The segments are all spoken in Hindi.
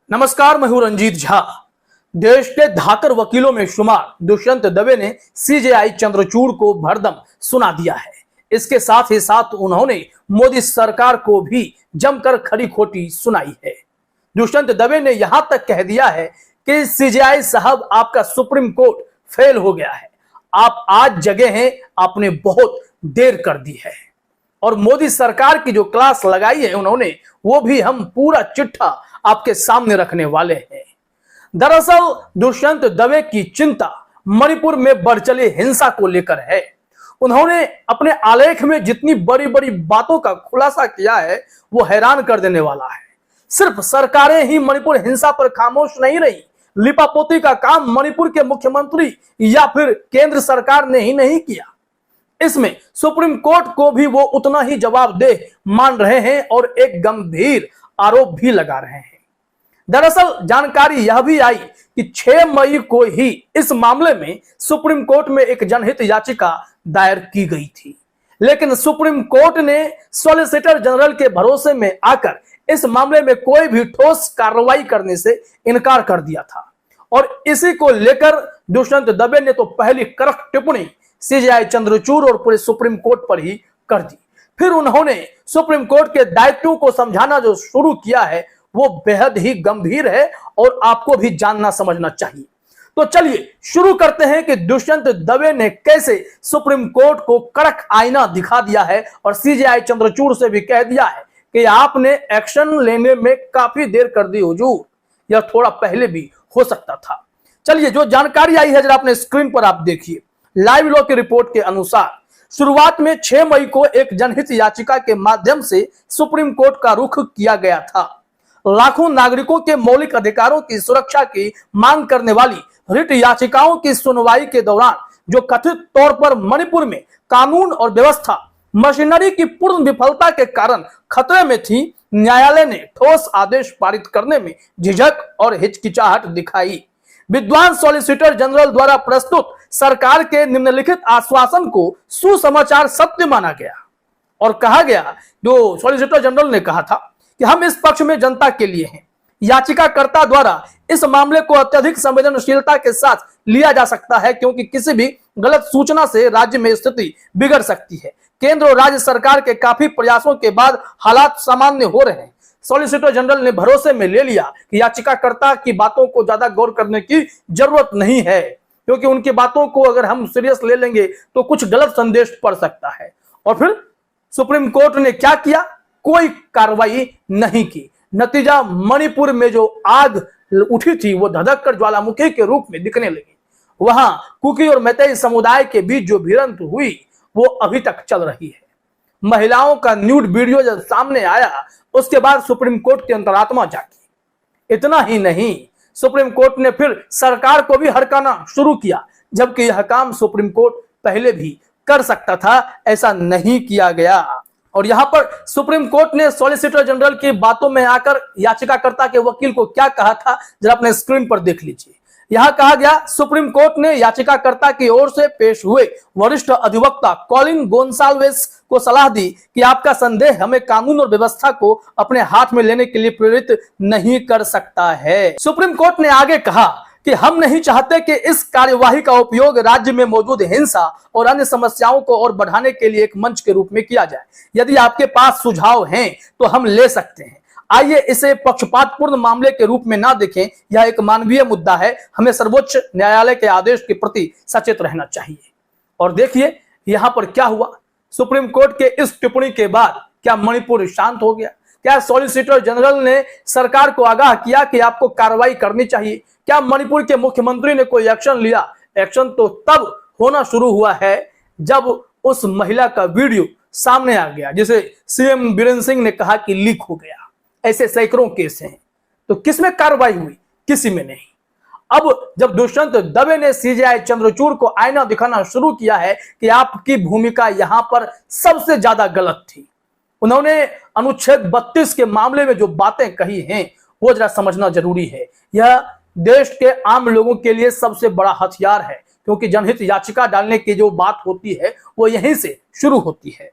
नमस्कार, मैं हूं रंजीत झा। देश के धाकर वकीलों में शुमार दुष्यंत दवे ने सीजेआई चंद्रचूड़ को भरदम सुना दिया है। इसके साथ ही साथ उन्होंने मोदी सरकार को भी जमकर खरी खोटी सुनाई है। दुष्यंत दवे ने यहां तक कह दिया है कि सीजेआई साहब, आपका सुप्रीम कोर्ट फेल हो गया है, आप आज जगे हैं, आपने बहुत देर कर दी है। और मोदी सरकार की जो क्लास लगाई है उन्होंने, वो भी हम पूरा चिट्ठा आपके सामने रखने वाले हैं। दरअसल दुष्यंत दवे की चिंता मणिपुर में बढ़ चली हिंसा को लेकर है। उन्होंने अपने आलेख में जितनी बड़ी बड़ी बातों का खुलासा किया है वो हैरान कर देने वाला है। सिर्फ सरकारें ही मणिपुर हिंसा पर खामोश नहीं रही, लिपापोती का काम मणिपुर के मुख्यमंत्री या फिर केंद्र सरकार ने ही नहीं किया। इसमें सुप्रीम कोर्ट को भी वो उतना ही जवाबदेह मान रहे हैं और एक गंभीर आरोप भी लगा रहे हैं। दरअसल जानकारी यह भी आई कि 6 मई को ही इस मामले में सुप्रीम कोर्ट में एक जनहित याचिका दायर की गई थी, लेकिन सुप्रीम कोर्ट ने सॉलिसिटर जनरल के भरोसे में आकर इस मामले में कोई भी ठोस कार्रवाई करने से इनकार कर दिया था। और इसी को लेकर दुष्यंत दवे ने तो पहली कड़क टिप्पणी सीजेआई चंद्रचूड़ और पूरे सुप्रीम कोर्ट पर ही कर दी। फिर उन्होंने सुप्रीम कोर्ट के दायित्वों को समझाना जो शुरू किया है वो बेहद ही गंभीर है और आपको भी जानना समझना चाहिए। तो चलिए शुरू करते हैं कि दुष्यंत दवे ने कैसे सुप्रीम कोर्ट को कड़क आईना दिखा दिया है और सीजेआई चंद्रचूड़ से भी कह दिया है कि आपने एक्शन लेने में काफी देर कर दी हुजूर, यह थोड़ा पहले भी हो सकता था। चलिए जो जानकारी आई है जरा अपने स्क्रीन पर आप देखिए। लाइव लॉ की रिपोर्ट के अनुसार शुरुआत में 6 मई को एक जनहित याचिका के माध्यम से सुप्रीम कोर्ट का रुख किया गया था। लाखों नागरिकों के मौलिक अधिकारों की सुरक्षा की मांग करने वाली रिट याचिकाओं की सुनवाई के दौरान जो कथित तौर पर मणिपुर में कानून और व्यवस्था मशीनरी की पूर्ण विफलता के कारण खतरे में थी, न्यायालय ने ठोस आदेश पारित करने में झिझक और हिचकिचाहट दिखाई। विद्वान सॉलिसिटर जनरल द्वारा प्रस्तुत सरकार के निम्नलिखित आश्वासन को सुसमाचार सत्य माना गया और कहा गया, जो सॉलिसिटर जनरल ने कहा था कि हम इस पक्ष में जनता के लिए हैं। याचिकाकर्ता द्वारा इस मामले को अत्यधिक संवेदनशीलता के साथ लिया जा सकता है क्योंकि किसी भी गलत सूचना से राज्य में स्थिति बिगड़ सकती है। केंद्र और राज्य सरकार के काफी प्रयासों के बाद हालात सामान्य हो रहे हैं। सॉलिसिटर जनरल ने भरोसे में ले लिया कि याचिकाकर्ता की बातों को ज्यादा गौर करने की जरूरत नहीं है, क्योंकि उनकी बातों को अगर हम सीरियस ले लेंगे तो कुछ गलत संदेश पड़ सकता है। और फिर सुप्रीम कोर्ट ने क्या किया? कोई कार्रवाई नहीं की। नतीजा, मणिपुर में जो आग उठी थी वो धधक कर ज्वालामुखी के रूप में दिखने लगी। वहां कुकी और मैतेई समुदाय के बीच जो भिड़ंत हुई वो अभी तक चल रही है। महिलाओं का न्यूड वीडियो जब सामने आया उसके बाद सुप्रीम कोर्ट की अंतरात्मा जागी। इतना ही नहीं, सुप्रीम कोर्ट ने फिर सरकार को भी हड़काना शुरू किया, जबकि यह काम सुप्रीम कोर्ट पहले भी कर सकता था, ऐसा नहीं किया गया। और यहां पर सुप्रीम कोर्ट ने सॉलिसिटर जनरल की बातों में आकर याचिकाकर्ता के वकील को क्या कहा था जरा अपने स्क्रीन पर देख लीजिए। यहां कहा गया, सुप्रीम कोर्ट ने याचिकाकर्ता की ओर से पेश हुए वरिष्ठ अधिवक्ता कॉलिन गोंसाल्वेस को सलाह दी कि आपका संदेह हमें कानून और व्यवस्था को अपने हाथ में लेने के लिए प्रेरित नहीं कर सकता है। सुप्रीम कोर्ट ने आगे कहा कि हम नहीं चाहते कि इस कार्यवाही का उपयोग राज्य में मौजूद हिंसा और अन्य समस्याओं को और बढ़ाने के लिए एक मंच के रूप में किया जाए। यदि आपके पास सुझाव हैं तो हम ले सकते हैं। आइए इसे पक्षपातपूर्ण मामले के रूप में ना देखें, यह एक मानवीय मुद्दा है। हमें सर्वोच्च न्यायालय के आदेश के प्रति सचेत रहना चाहिए। और देखिए यहां पर क्या हुआ। सुप्रीम कोर्ट के इस टिप्पणी के बाद क्या मणिपुर शांत हो गया? क्या सॉलिसिटर जनरल ने सरकार को आगाह किया कि आपको कार्रवाई करनी चाहिए? क्या मणिपुर के मुख्यमंत्री ने कोई एक्शन लिया? एक्शन तो तब होना शुरू हुआ है जब उस महिला का वीडियो सामने आ गया, जिसे सीएम बीरेन सिंह ने कहा कि लीक हो गया। ऐसे सैकड़ों केस हैं, तो किसमें कार्रवाई हुई? किसी में नहीं। अब जब दुष्यंत दवे ने सीजेआई चंद्रचूड़ को आईना दिखाना शुरू किया है कि आपकी भूमिका यहां पर सबसे ज्यादा गलत थी, उन्होंने अनुच्छेद 32 के मामले में जो बातें कही हैं वो जरा समझना जरूरी है। यह देश के आम लोगों के लिए सबसे बड़ा हथियार है, क्योंकि जनहित याचिका डालने की जो बात होती है वो यहीं से शुरू होती है।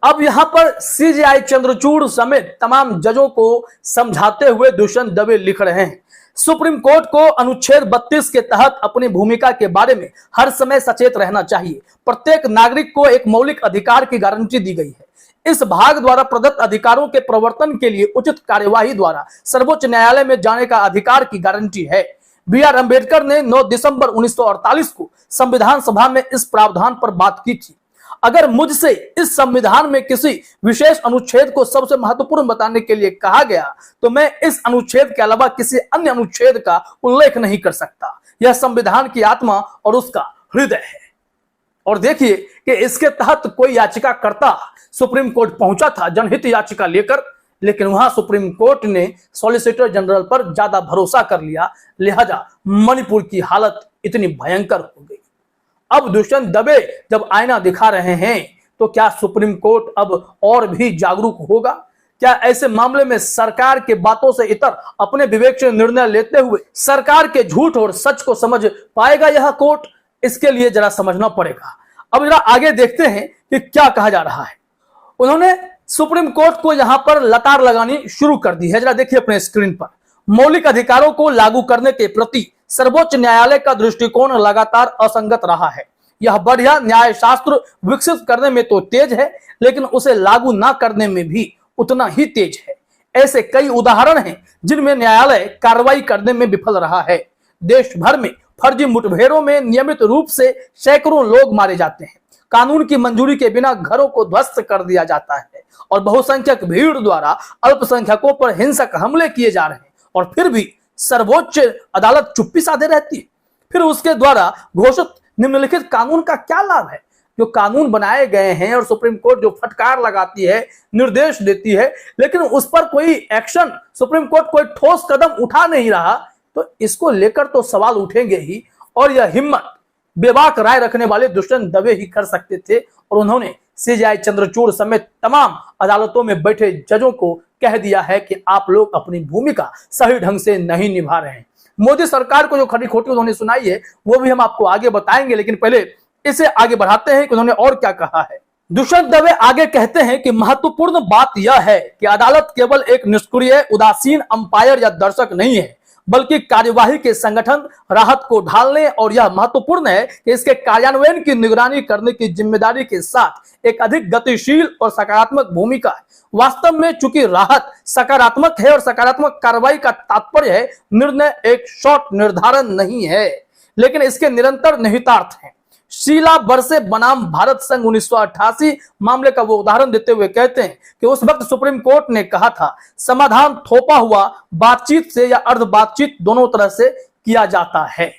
अब यहां पर सीजेआई चंद्रचूड़ समेत तमाम जजों को समझाते हुए दुष्यंत दवे लिख रहे हैं, सुप्रीम कोर्ट को अनुच्छेद 32 के तहत अपनी भूमिका के बारे में हर समय सचेत रहना चाहिए। प्रत्येक नागरिक को एक मौलिक अधिकार की गारंटी दी गई है। इस भाग द्वारा प्रदत्त अधिकारों के प्रवर्तन के लिए उचित कार्यवाही द्वारा सर्वोच्च न्यायालय में जाने का अधिकार की गारंटी है। बी.आर. अम्बेडकर ने 9 दिसंबर 1948 को संविधान सभा में इस प्रावधान पर बात की थी। अगर मुझसे इस संविधान में किसी विशेष अनुच्छेद को सबसे महत्वपूर्ण बताने के लिए कहा गया तो मैं इस अनुच्छेद के अलावा किसी अन्य अनुच्छेद का उल्लेख नहीं कर सकता। यह संविधान की आत्मा और उसका हृदय है। और देखिए कि इसके तहत कोई याचिकाकर्ता सुप्रीम कोर्ट पहुंचा था जनहित याचिका लेकर, लेकिन वहां सुप्रीम कोर्ट ने सॉलिसिटर जनरल पर ज्यादा भरोसा कर लिया, लिहाजा मणिपुर की हालत इतनी भयंकर हो गई। अब दुष्यंत दवे जब आईना दिखा रहे हैं तो क्या सुप्रीम कोर्ट अब और भी जागरूक होगा? क्या ऐसे मामले में सरकार के बातों से इतर अपने विवेक से निर्णय लेते हुए सरकार के झूठ और सच को समझ पाएगा यह कोर्ट? इसके लिए जरा समझना पड़ेगा। अब जरा आगे देखते हैं कि क्या कहा जा रहा है। उन्होंने सुप्रीम कोर्ट को यहां पर लतार लगानी शुरू कर दी है। जरा देखिए अपने स्क्रीन पर, मौलिक अधिकारों को लागू करने के प्रति सर्वोच्च न्यायालय का दृष्टिकोण लगातार असंगत रहा है। यह बढ़िया न्याय शास्त्र विकसित करने में तो तेज है, लेकिन उसे लागू ना करने में भी उतना ही तेज है। ऐसे कई उदाहरण हैं जिनमें न्यायालय कार्रवाई करने में विफल रहा है। देश भर में फर्जी मुठभेड़ों में नियमित रूप से सैकड़ों लोग मारे जाते हैं। कानून की मंजूरी के बिना घरों को ध्वस्त कर दिया जाता है और बहुसंख्यक भीड़ द्वारा अल्पसंख्यकों पर हिंसक हमले किए जा रहे हैं, और फिर भी सर्वोच्च अदालत चुप्पी साधे रहती है। फिर उसके द्वारा घोषित निम्नलिखित कानून का क्या लाभ है? जो कानून बनाए गए हैं और सुप्रीम कोर्ट जो फटकार लगाती है, निर्देश देती है, लेकिन उस पर कोई एक्शन, सुप्रीम कोर्ट कोई ठोस कदम उठा नहीं रहा, तो इसको लेकर तो सवाल उठेंगे ही। और यह हिम्मत बेबाक राय रखने वाले दुष्यंत दवे ही कर सकते थे, और उन्होंने सीजेआई चंद्रचूड़ समेत तमाम अदालतों में बैठे जजों को कह दिया है कि आप लोग अपनी भूमिका सही ढंग से नहीं निभा रहे हैं। मोदी सरकार को जो खरी खोटी उन्होंने सुनाई है वो भी हम आपको आगे बताएंगे, लेकिन पहले इसे आगे बढ़ाते हैं कि उन्होंने और क्या कहा है। दुष्यंत दवे आगे कहते हैं कि महत्वपूर्ण बात यह है कि अदालत केवल एक निष्क्रिय, उदासीन अंपायर या दर्शक नहीं है, बल्कि कार्यवाही के संगठन, राहत को ढालने और यह महत्वपूर्ण है कि इसके कार्यान्वयन की निगरानी करने की जिम्मेदारी के साथ एक अधिक गतिशील और सकारात्मक भूमिका है। वास्तव में चूंकि राहत सकारात्मक है और सकारात्मक कार्रवाई का तात्पर्य है निर्णय एक शॉर्ट निर्धारण नहीं है, लेकिन इसके निरंतर निहितार्थ है। शीला बरसे बनाम भारत संघ 1988 मामले का वो उदाहरण देते हुए कहते हैं कि उस वक्त सुप्रीम कोर्ट ने कहा था समाधान थोपा हुआ बातचीत से या अर्ध बातचीत दोनों तरह से किया जाता है।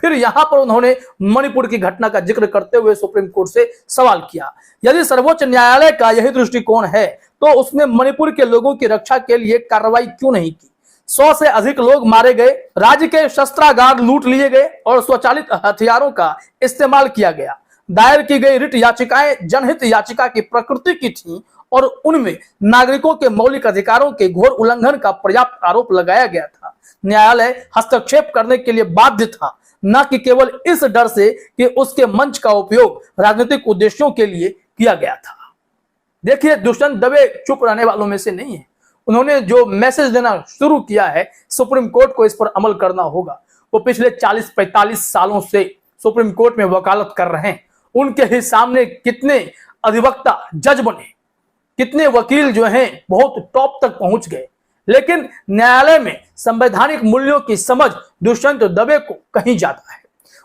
फिर यहां पर उन्होंने मणिपुर की घटना का जिक्र करते हुए सुप्रीम कोर्ट से सवाल किया, यदि सर्वोच्च न्यायालय का यही दृष्टिकोण है तो उसने मणिपुर के लोगों की रक्षा के लिए कार्रवाई क्यों नहीं की? 100 से अधिक लोग मारे गए, राज्य के शस्त्रागार लूट लिए गए और स्वचालित हथियारों का इस्तेमाल किया गया। दायर की गई रिट याचिकाएं जनहित याचिका की प्रकृति की थीं और उनमें नागरिकों के मौलिक अधिकारों के घोर उल्लंघन का पर्याप्त आरोप लगाया गया था। न्यायालय हस्तक्षेप करने के लिए बाध्य था, न कि केवल इस डर से कि उसके मंच का उपयोग राजनीतिक उद्देश्यों के लिए किया गया था। देखिए, दुष्यंत दवे चुप रहने वालों में से नहीं है। उन्होंने जो मैसेज देना शुरू किया है सुप्रीम कोर्ट को इस पर अमल करना होगा। वो पिछले 40-45 सालों से सुप्रीम कोर्ट में वकालत कर रहे हैं। उनके ही सामने कितने अधिवक्ता जज बने, कितने वकील जो हैं बहुत टॉप तक पहुंच गए, लेकिन न्यायालय में संवैधानिक मूल्यों की समझ दुष्यंत दवे को कहीं ज्यादा है।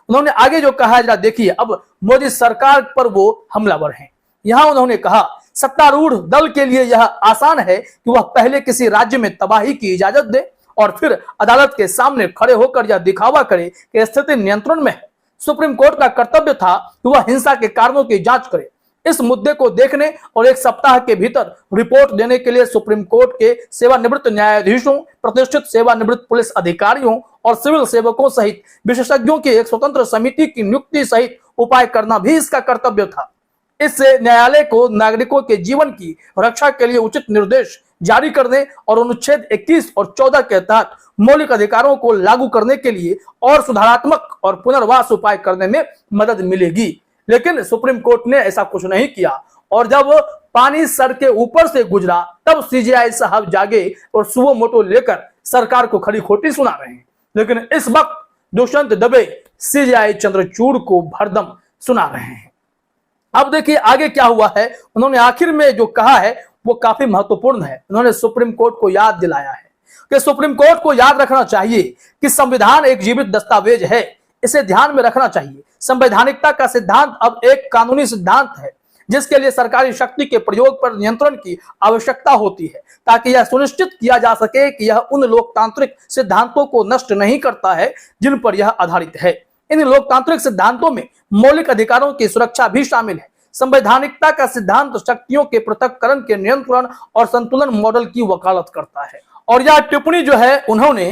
उन्होंने आगे जो कहा जरा देखिए। अब मोदी सरकार पर वो हमलावर हैं। यहां उन्होंने कहा सत्तारूढ़ दल के लिए यह आसान है कि वह पहले किसी राज्य में तबाही की इजाजत दे और फिर अदालत के सामने खड़े होकर यह दिखावा करे कि स्थिति नियंत्रण में है। सुप्रीम कोर्ट का कर्तव्य था कि वह हिंसा के कारणों की जांच करे। इस मुद्दे को देखने और 1 सप्ताह के भीतर रिपोर्ट देने के लिए सुप्रीम कोर्ट के सेवानिवृत्त न्यायाधीशों, प्रतिष्ठित सेवानिवृत्त पुलिस अधिकारियों और सिविल सेवकों सहित विशेषज्ञों की एक स्वतंत्र समिति की नियुक्ति सहित उपाय करना भी इसका कर्तव्य था। इससे न्यायालय को नागरिकों के जीवन की रक्षा के लिए उचित निर्देश जारी करने और अनुच्छेद 21 और 14 के तहत मौलिक अधिकारों को लागू करने के लिए और सुधारात्मक और पुनर्वास उपाय करने में मदद मिलेगी। लेकिन सुप्रीम कोर्ट ने ऐसा कुछ नहीं किया, और जब पानी सर के ऊपर से गुजरा, तब सीजेआई साहब जागे और सुबह मोटो लेकर सरकार को खरी खोटी सुना रहे हैं। लेकिन इस वक्त दुष्यंत दबे सीजेआई चंद्रचूड़ को भरदम सुना रहे हैं। अब देखिए आगे क्या हुआ है। उन्होंने आखिर में जो कहा है वो काफी महत्वपूर्ण है। उन्होंने सुप्रीम कोर्ट को याद दिलाया है कि सुप्रीम कोर्ट को याद रखना चाहिए कि संविधान एक जीवित दस्तावेज है, इसे ध्यान में रखना चाहिए। संवैधानिकता का सिद्धांत अब एक कानूनी सिद्धांत है जिसके लिए सरकारी शक्ति के प्रयोग पर नियंत्रण की आवश्यकता होती है, ताकि यह सुनिश्चित किया जा सके कि यह उन लोकतांत्रिक सिद्धांतों को नष्ट नहीं करता है जिन पर यह आधारित है। इन लोकतांत्रिक सिद्धांतों में मौलिक अधिकारों की सुरक्षा भी शामिल है। संवैधानिकता का सिद्धांत शक्तियों के पृथक्करण के नियंत्रण और संतुलन मॉडल की वकालत करता है। और यह टिप्पणी जो है उन्होंने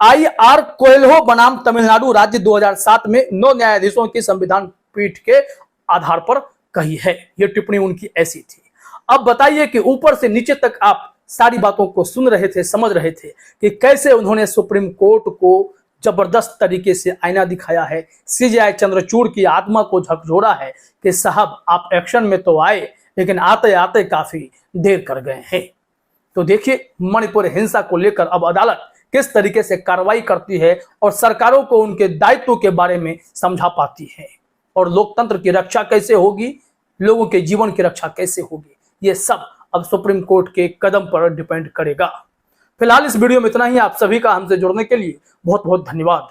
IR कोएल्हो बनाम तमिलनाडु राज्य 2007 में 9 न्यायाधीशों की संविधान पीठ के आधार पर कही है। यह टिप्पणी उनकी ऐसी थी। अब बताइए कि ऊपर से नीचे तक आप सारी बातों को सुन रहे थे, समझ रहे थे कि कैसे उन्होंने सुप्रीम कोर्ट को जबरदस्त तरीके से आईना दिखाया है। सीजेआई चंद्रचूड़ की आत्मा को झकझोरा है कि साहब आप एक्शन में तो आए, लेकिन आते आते काफी देर कर गए हैं। तो देखिए मणिपुर हिंसा को लेकर अब अदालत किस तरीके से कार्रवाई करती है और सरकारों को उनके दायित्व के बारे में समझा पाती है, और लोकतंत्र की रक्षा कैसे होगी, लोगों के जीवन की रक्षा कैसे होगी, ये सब अब सुप्रीम कोर्ट के कदम पर डिपेंड करेगा। फिलहाल इस वीडियो में इतना ही। आप सभी का हमसे जुड़ने के लिए बहुत बहुत धन्यवाद।